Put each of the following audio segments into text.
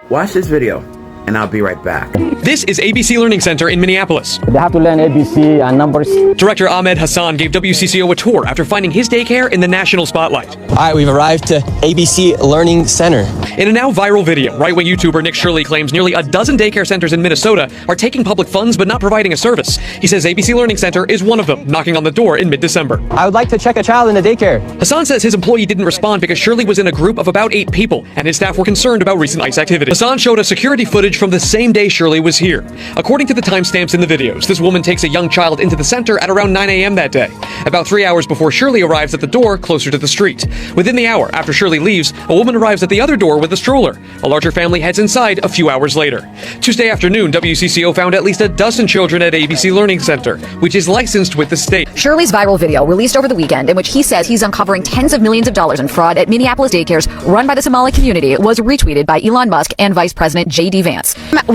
Watch this video, and I'll be right back. This is ABC Learning Center in Minneapolis. They have to learn ABC and numbers. Director Ahmed Hassan gave WCCO a tour after finding his daycare in the national spotlight. All right, we've arrived to ABC Learning Center. In a now viral video, right-wing YouTuber Nick Shirley claims nearly a dozen daycare centers in Minnesota are taking public funds but not providing a service. He says ABC Learning Center is one of them, knocking on the door in mid-December. I would like to check a child in the daycare. Hassan says his employee didn't respond because Shirley was in a group of about 8 people, and his staff were concerned about recent ICE activity. Hassan showed us security footage from the same day Shirley was here. According to the timestamps in the videos, this woman takes a young child into the center at around 9 a.m. that day, about 3 hours before Shirley arrives at the door closer to the street. Within the hour after Shirley leaves, a woman arrives at the other door with a stroller. A larger family heads inside a few hours later. Tuesday afternoon, WCCO found at least a dozen children at ABC Learning Center, which is licensed with the state. Shirley's viral video, released over the weekend, in which he says he's uncovering tens of millions of dollars in fraud at Minneapolis daycares run by the Somali community, was retweeted by Elon Musk and Vice President J.D. Vance.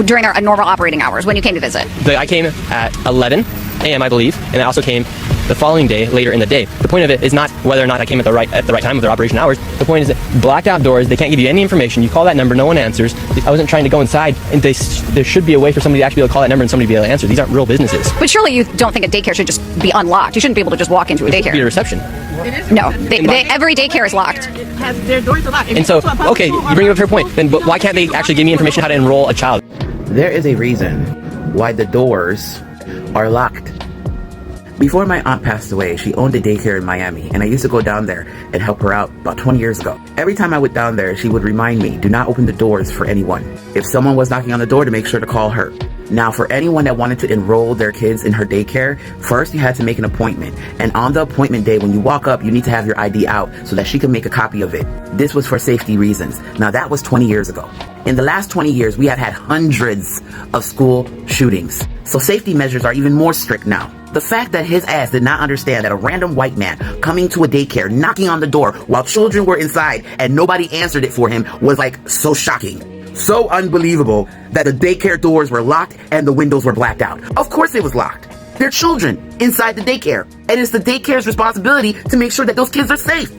During our normal operating hours, when you came to visit? I came at 11 a.m., I believe, and I also came the following day, later in the day. The point of it is not whether or not I came at the right time of their operation hours. The point is that blacked out doors, they can't give you any information. You call that number, no one answers. I wasn't trying to go inside, and there should be a way for somebody to actually be able to call that number and somebody to be able to answer. These aren't real businesses. But surely you don't think a daycare should just be unlocked. You shouldn't be able to just walk into a There should be a daycare. reception. No, every daycare is locked. Their doors are locked. And so, okay, you bring up a fair point. Then why can't they actually give me information how to enroll a child? There is a reason why the doors are locked. Before my aunt passed away, she owned a daycare in Miami, and I used to go down there and help her out about 20 years ago. Every time I went down there, she would remind me, do not open the doors for anyone. If someone was knocking on the door, to make sure to call her. Now, for anyone that wanted to enroll their kids in her daycare, first you had to make an appointment. And on the appointment day, when you walk up, you need to have your ID out so that she can make a copy of it. This was for safety reasons. Now, that was 20 years ago. In the last 20 years, we have had hundreds of school shootings. So safety measures are even more strict now. The fact that his ass did not understand that a random white man coming to a daycare, knocking on the door while children were inside and nobody answered it for him was like so shocking. So unbelievable that the daycare doors were locked and the windows were blacked out. Of course it was locked. They're children inside the daycare. And it's the daycare's responsibility to make sure that those kids are safe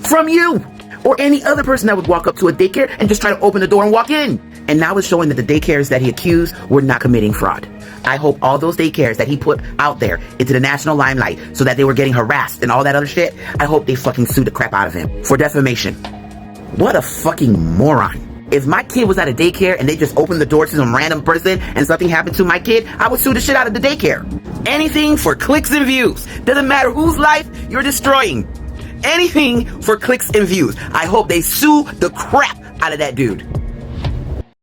from you or any other person that would walk up to a daycare and just try to open the door and walk in. And now it's showing that the daycares that he accused were not committing fraud. I hope all those daycares that he put out there into the national limelight so that they were getting harassed and all that other shit, I hope they fucking sue the crap out of him for defamation. What a fucking moron. If my kid was at a daycare and they just opened the door to some random person and something happened to my kid, I would sue the shit out of the daycare. Anything for clicks and views. Doesn't matter whose life you're destroying. Anything for clicks and views. I hope they sue the crap out of that dude.